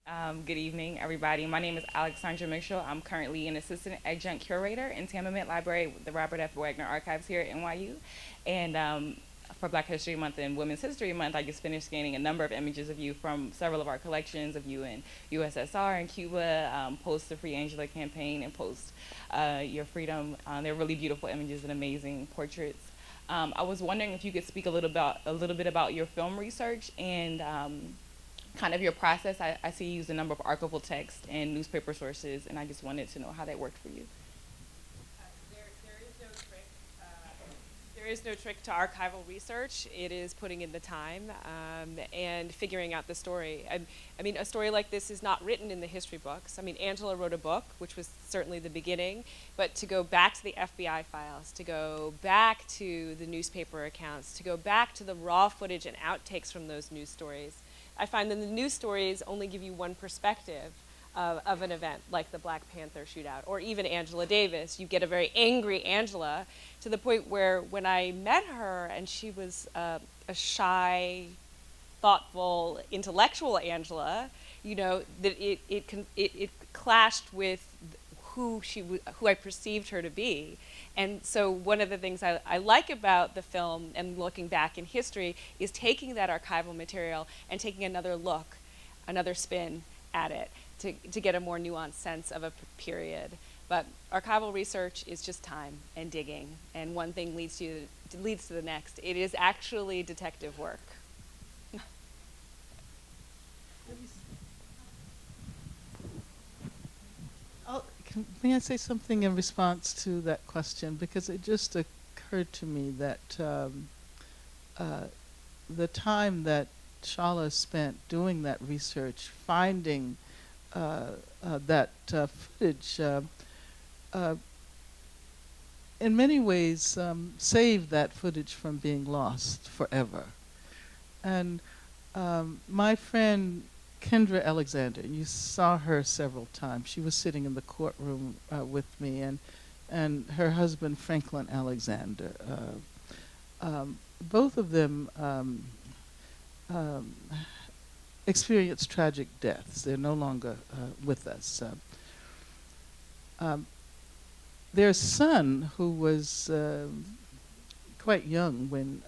Good evening, everybody. My name is Alexandra Mitchell. I'm currently an assistant adjunct curator in Tamament Library with the Robert F. Wagner Archives here at NYU. And for Black History Month and Women's History Month, I just finished scanning a number of images of you from several of our collections of you in USSR and Cuba, post the Free Angela campaign and post Your Freedom. They're really beautiful images and amazing portraits. I was wondering if you could speak a little bit about your film research and kind of your process. I see you use a number of archival text and newspaper sources, and I just wanted to know how that worked for you. There is no trick. There is no trick to archival research. It is putting in the time and figuring out the story. I mean, a story like this is not written in the history books. I mean, Angela wrote a book, which was certainly the beginning, but to go back to the FBI files, to go back to the newspaper accounts, to go back to the raw footage and outtakes from those news stories, I find that the news stories only give you one perspective of an event like the Black Panther shootout or even Angela Davis. You get a very angry Angela to the point where when I met her and she was a shy, thoughtful, intellectual Angela, you know, that it clashed with who I perceived her to be. And so one of the things I like about the film and looking back in history is taking that archival material and taking another look, another spin at it to get a more nuanced sense of a period. But archival research is just time and digging, and one thing leads to the next. It is actually detective work. May I say something in response to that question? Because it just occurred to me that uh, the time that Shala spent doing that research, finding that footage, uh, in many ways saved that footage from being lost forever. And my friend Kendra Alexander, you saw her several times. She was sitting in the courtroom with me, and her husband Franklin Alexander. Both of them um, experienced tragic deaths. They're no longer with us. Um, their son, who was quite young when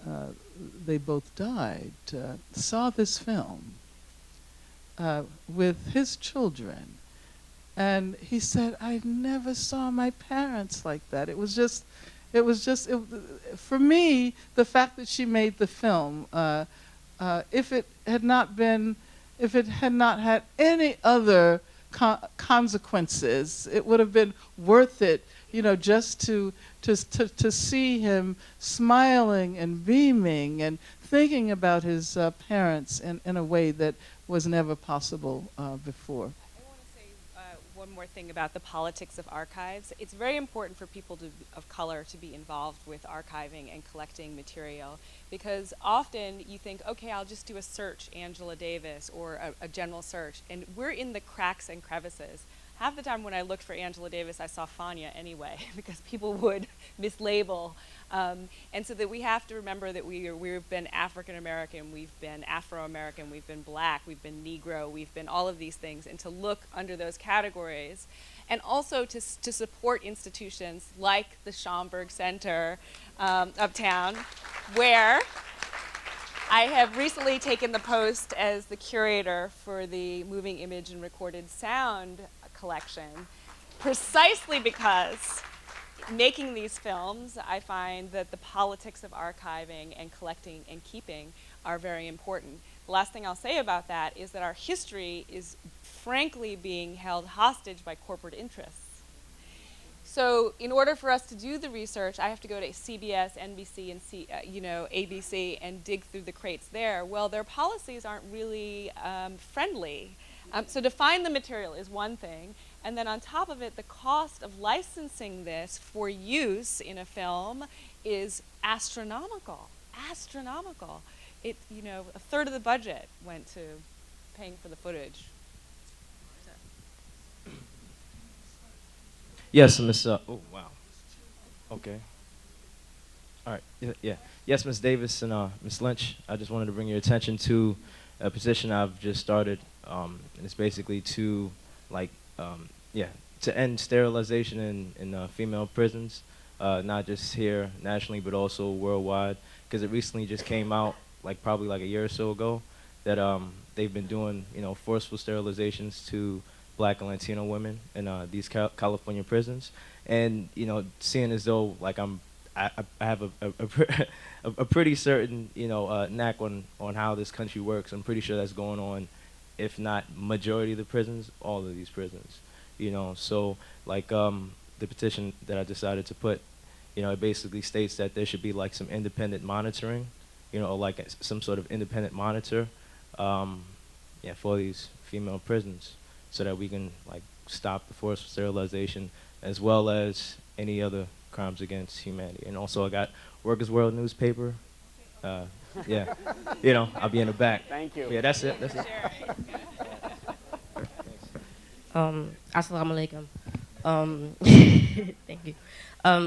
they both died, saw this film with his children. And he said, I never saw my parents like that. For me, the fact that she made the film, if it had not been, if it had not had any other consequences, it would have been worth it, you know, just to see him smiling and beaming and thinking about his parents in a way that was never possible before. I want to say one more thing about the politics of archives. It's very important for people of color to be involved with archiving and collecting material because often you think, okay, I'll just do a search, Angela Davis, or a general search, and we're in the cracks and crevices. Half the time when I looked for Angela Davis, I saw Fania anyway, because people would mislabel. And so that we have to remember that we've been African American, we've been Afro American, we've been Black, we've been Negro, we've been all of these things, and to look under those categories. And also to support institutions like the Schomburg Center uptown, where I have recently taken the post as the curator for the Moving Image and Recorded Sound collection, precisely because making these films, I find that the politics of archiving and collecting and keeping are very important. The last thing I'll say about that is that our history is frankly being held hostage by corporate interests. So in order for us to do the research, I have to go to CBS, NBC, and ABC and dig through the crates there. Well, their policies aren't really friendly. So to find the material is one thing, and then on top of it, the cost of licensing this for use in a film is astronomical. Astronomical. A third of the budget went to paying for the footage. Yes, Miss. Oh, wow. Okay. All right. Yeah. Yes, Miss Davis and Miss Lynch. I just wanted to bring your attention to a petition I've just started, and it's basically to, like, yeah, to end sterilization in female prisons, not just here nationally, but also worldwide, because it recently just came out, like probably like a year or so ago, that they've been doing, forceful sterilizations to Black and Latino women in these California prisons, and seeing as though like I have a pretty certain knack on how this country works. I'm pretty sure that's going on, if not majority of the prisons, all of these prisons. So like the petition that I decided to put, it basically states that there should be like some independent monitoring, or like some sort of independent monitor, yeah, for these female prisons, so that we can like stop the forced sterilization as well as any other crimes against humanity. And also I got Workers World newspaper. Yeah, I'll be in the back. Thank you. Yeah, that's it. That's it. Assalamu alaikum. Thank you.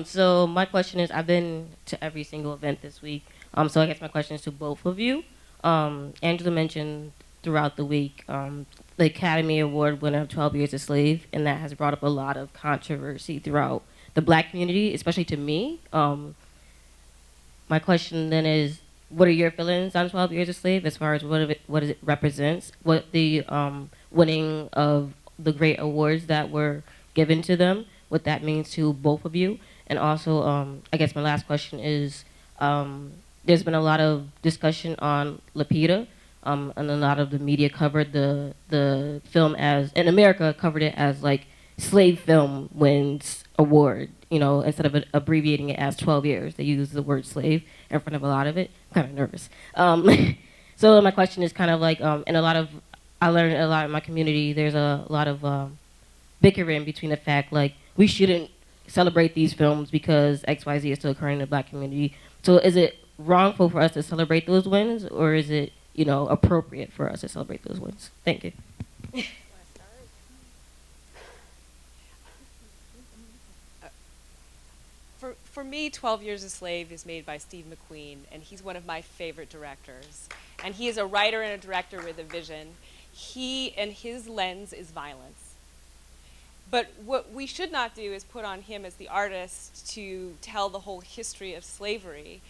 So my question is, I've been to every single event this week. So I guess my question is to both of you. Angela mentioned throughout the week the Academy Award winner of 12 Years a Slave, and that has brought up a lot of controversy throughout the Black community, especially to me. My question then is, what are your feelings on 12 Years a Slave as far as what it represents, what the winning of the great awards that were given to them, what that means to both of you? And also, I guess my last question is, there's been a lot of discussion on Lapita, and a lot of the media covered the film as, in America, covered it as like slave film wins award, instead of abbreviating it as 12 years. They use the word slave in front of a lot of it. I'm kind of nervous. So my question is kind of like, I learned a lot in my community, there's a lot of bickering between the fact, like, we shouldn't celebrate these films because XYZ is still occurring in the Black community. So is it wrongful for us to celebrate those wins, or is it, appropriate for us to celebrate those wins? Thank you. For me, 12 Years a Slave is made by Steve McQueen, and he's one of my favorite directors. And he is a writer and a director with a vision. His lens is violence. But what we should not do is put on him as the artist to tell the whole history of slavery.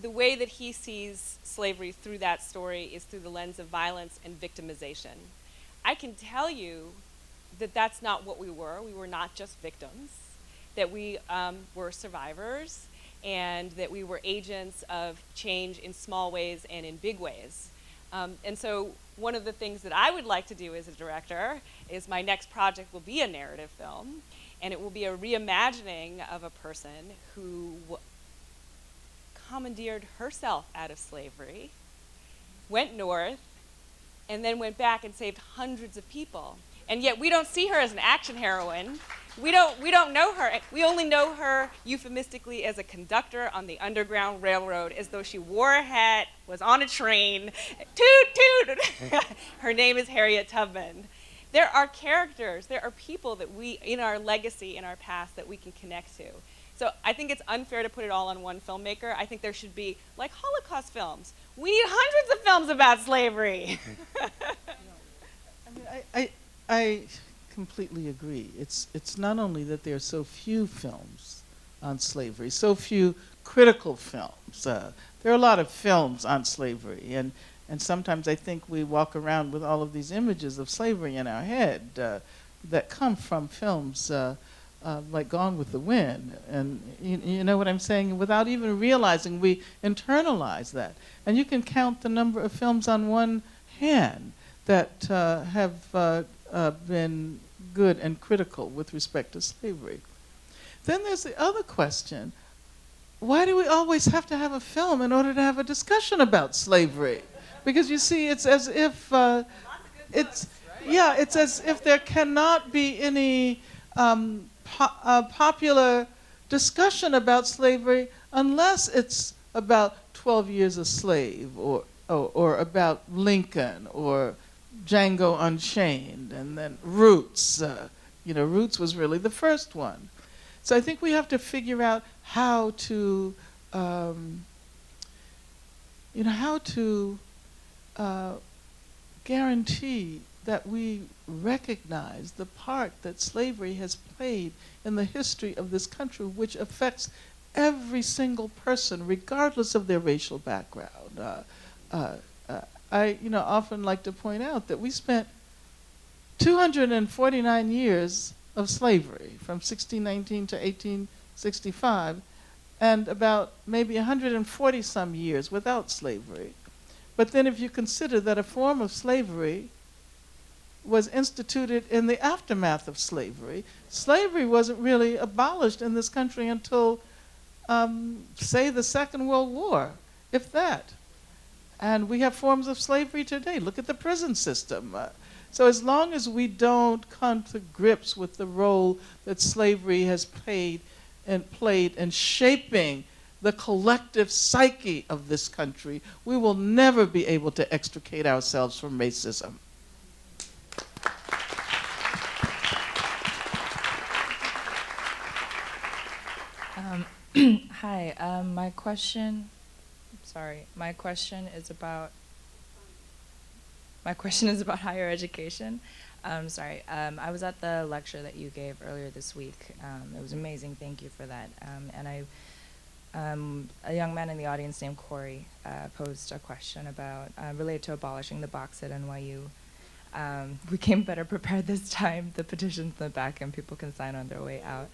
The way that he sees slavery through that story is through the lens of violence and victimization. I can tell you that that's not what we were. We were not just victims, that we were survivors, and that we were agents of change in small ways and in big ways. And so one of the things that I would like to do as a director is my next project will be a narrative film, and it will be a reimagining of a person who commandeered herself out of slavery, went north, and then went back and saved hundreds of people. And yet we don't see her as an action heroine. We don't know her. We only know her euphemistically as a conductor on the Underground Railroad, as though she wore a hat, was on a train, toot, toot. Her name is Harriet Tubman. There are characters, there are people that we, in our legacy, in our past, that we can connect to. So I think it's unfair to put it all on one filmmaker. I think there should be, like Holocaust films. We need hundreds of films about slavery. I completely agree. It's not only that there are so few films on slavery, so few critical films. There are a lot of films on slavery, and sometimes I think we walk around with all of these images of slavery in our head that come from films like Gone with the Wind, and you know what I'm saying? Without even realizing, we internalize that. And you can count the number of films on one hand that have been good and critical with respect to slavery. Then there's the other question. Why do we always have to have a film in order to have a discussion about slavery? Because you see, it's as if it's as if there cannot be any popular discussion about slavery unless it's about 12 Years a Slave or about Lincoln or Django Unchained, and then Roots. Roots was really the first one. So I think we have to figure out how to guarantee that we recognize the part that slavery has played in the history of this country, which affects every single person, regardless of their racial background. I often like to point out that we spent 249 years of slavery, from 1619 to 1865, and about maybe 140 some years without slavery. But then if you consider that a form of slavery was instituted in the aftermath of slavery, slavery wasn't really abolished in this country until, say, the Second World War, if that. And we have forms of slavery today. Look at the prison system. So as long as we don't come to grips with the role that slavery has played in shaping the collective psyche of this country, we will never be able to extricate ourselves from racism. Hi, my question is about higher education. I was at the lecture that you gave earlier this week. It was amazing, thank you for that. A young man in the audience named Corey posed a question about, related to abolishing the box at NYU. We came better prepared this time. The petition's in the back and people can sign on their way out.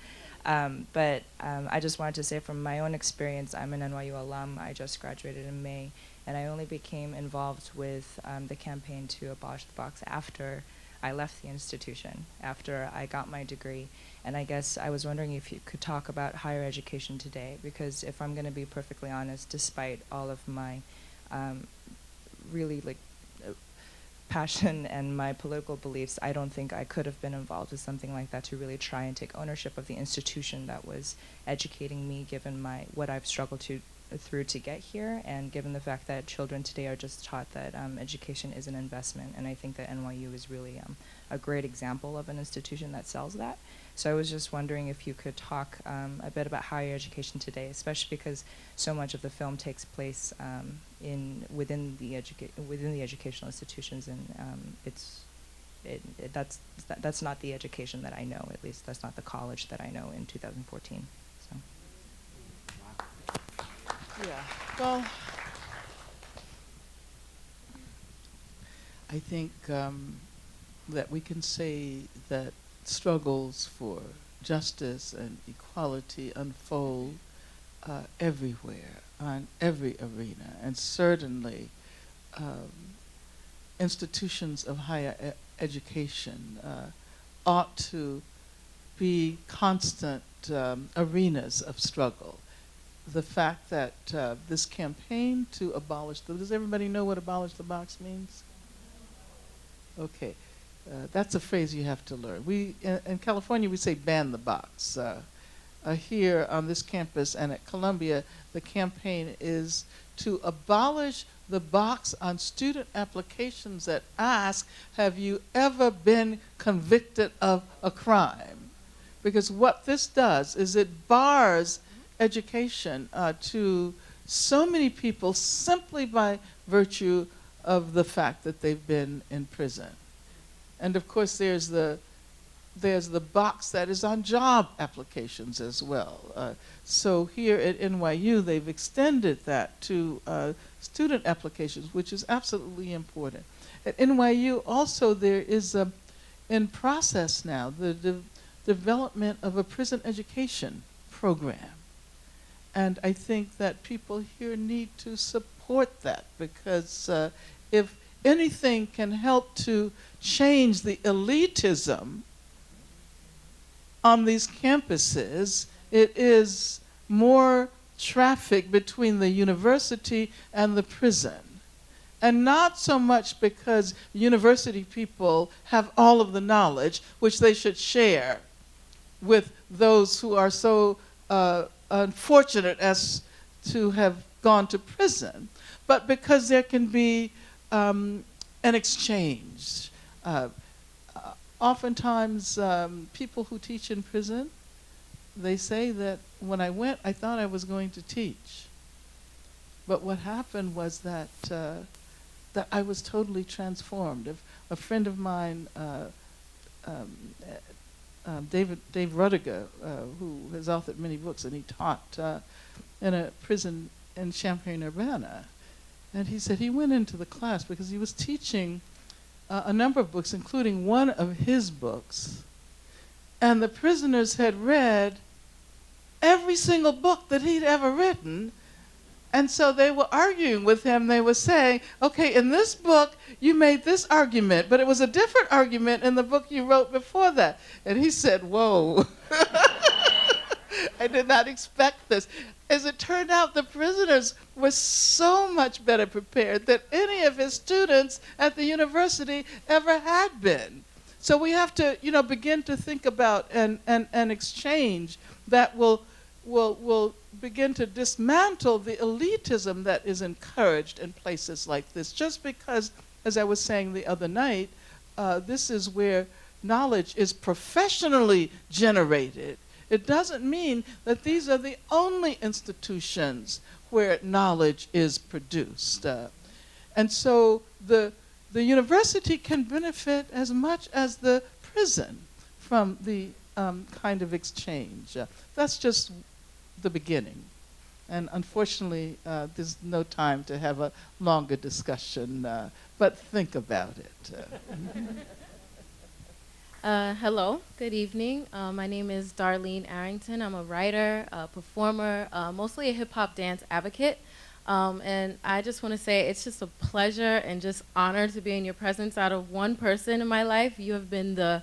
But I just wanted to say from my own experience, I'm an NYU alum. I just graduated in May, and I only became involved with the campaign to abolish the box after I left the institution, after I got my degree. And I guess I was wondering if you could talk about higher education today, because if I'm going to be perfectly honest, despite all of my really passion and my political beliefs, I don't think I could have been involved with something like that to really try and take ownership of the institution that was educating me, given what I've struggled through to get here, and given the fact that children today are just taught that education is an investment. And I think that NYU is really a great example of an institution that sells that. So I was just wondering if you could talk a bit about higher education today, especially because so much of the film takes place within the educational institutions, and that's not the education that I know. At least that's not the college that I know in 2014. So. Yeah. Well, I think that we can say that struggles for justice and equality unfold everywhere, on every arena, and certainly institutions of higher education ought to be constant arenas of struggle. The fact that this campaign to abolish does everybody know what abolish the box means? Okay. That's a phrase you have to learn. In California, we say ban the box. Here on this campus and at Columbia, the campaign is to abolish the box on student applications that ask, have you ever been convicted of a crime? Because what this does is it bars education to so many people simply by virtue of the fact that they've been in prison. And of course, there's the box that is on job applications as well. So here at NYU, they've extended that to student applications, which is absolutely important. At NYU also there is in process now the development of a prison education program. And I think that people here need to support that, because if anything can help to change the elitism on these campuses, it is more traffic between the university and the prison. And not so much because university people have all of the knowledge, which they should share with those who are so unfortunate as to have gone to prison, but because there can be an exchange. Oftentimes, people who teach in prison, they say that when I went, I thought I was going to teach. But what happened was that that I was totally transformed. If a friend of mine, um, Dave Rudiger, who has authored many books, and he taught in a prison in Champaign-Urbana. And he said he went into the class because he was teaching a number of books, including one of his books. And the prisoners had read every single book that he'd ever written. And so they were arguing with him. They were saying, okay, in this book, you made this argument, but it was a different argument in the book you wrote before that. And he said, whoa, I did not expect this. As it turned out, the prisoners were so much better prepared than any of his students at the university ever had been. So we have to, begin to think about an exchange that will begin to dismantle the elitism that is encouraged in places like this. Just because, as I was saying the other night, this is where knowledge is professionally generated. It doesn't mean that these are the only institutions where knowledge is produced. And so the university can benefit as much as the prison from the kind of exchange. That's just the beginning. And unfortunately, there's no time to have a longer discussion, but think about it. Hello, good evening. My name is Darlene Arrington. I'm a writer, a performer, mostly a hip-hop dance advocate. And I just want to say it's just a pleasure and just honor to be in your presence. Out of one person in my life, you have been the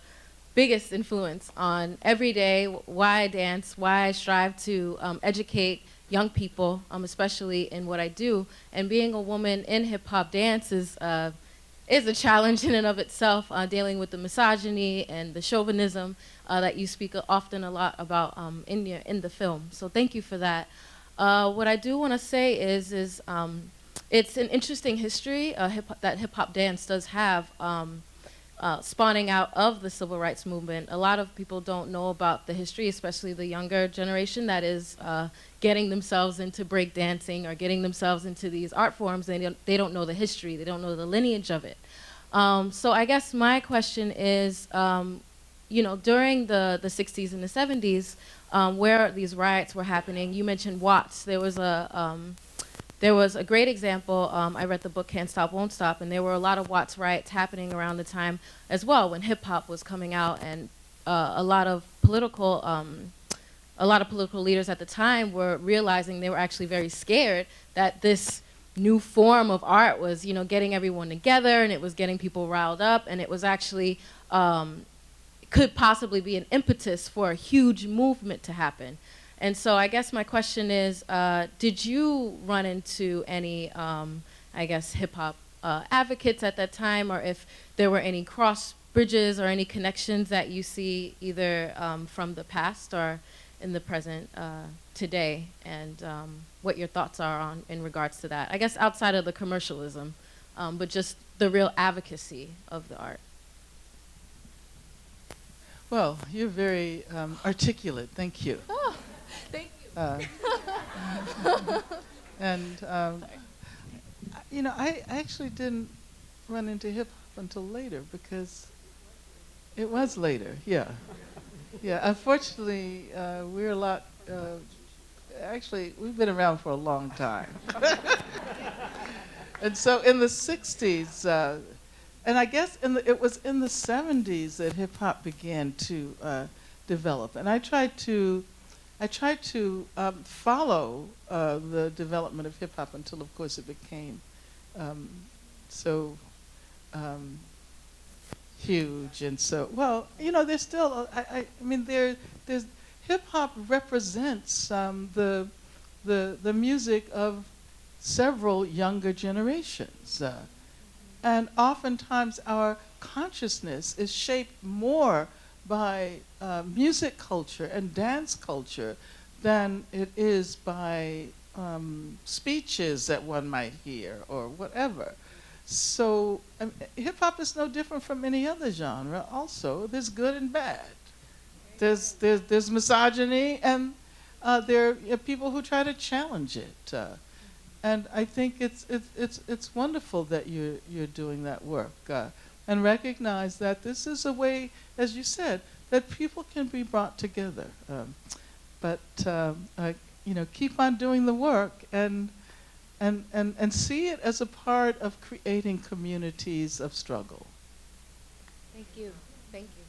biggest influence on every day, why I dance, why I strive to educate young people, especially in what I do. And being a woman in hip-hop dance is a challenge in and of itself, dealing with the misogyny and the chauvinism that you speak often a lot about in the film. So thank you for that. What I do want to say is it's an interesting history that hip-hop dance does have, spawning out of the civil rights movement. A lot of people don't know about the history, especially the younger generation that is getting themselves into breakdancing or getting themselves into these art forms. They don't know the history. They don't know the lineage of it. So I guess my question is, during the 60s and the 70s, where these riots were happening, you mentioned Watts. There was a great example. I read the book Can't Stop, Won't Stop, and there were a lot of Watts riots happening around the time as well when hip-hop was coming out, and a lot of political leaders at the time were realizing they were actually very scared that this new form of art was, getting everyone together, and it was getting people riled up, and it was actually could possibly be an impetus for a huge movement to happen. And so I guess my question is, did you run into any, hip-hop advocates at that time, or if there were any cross bridges or any connections that you see either from the past or in the present today, and what your thoughts are in regards to that? I guess outside of the commercialism, but just the real advocacy of the art. Well, you're very articulate. Thank you. Oh, thank you. And I actually didn't run into hip hop until later, because it was later. Yeah. Unfortunately, we're a lot. Actually, we've been around for a long time. And so in the 60s, and I guess it was in the 70s that hip hop began to develop. And I tried to follow the development of hip hop until, of course, it became so huge. And so, there's still, there's hip hop represents the music of several younger generations. And oftentimes our consciousness is shaped more by music culture and dance culture than it is by speeches that one might hear or whatever. So hip-hop is no different from any other genre also. There's good and bad. There's misogyny, and there are people who try to challenge it. and I think it's wonderful that you're doing that work, and recognize that this is a way, as you said, that people can be brought together. But keep on doing the work, and see it as a part of creating communities of struggle. Thank you. Thank you.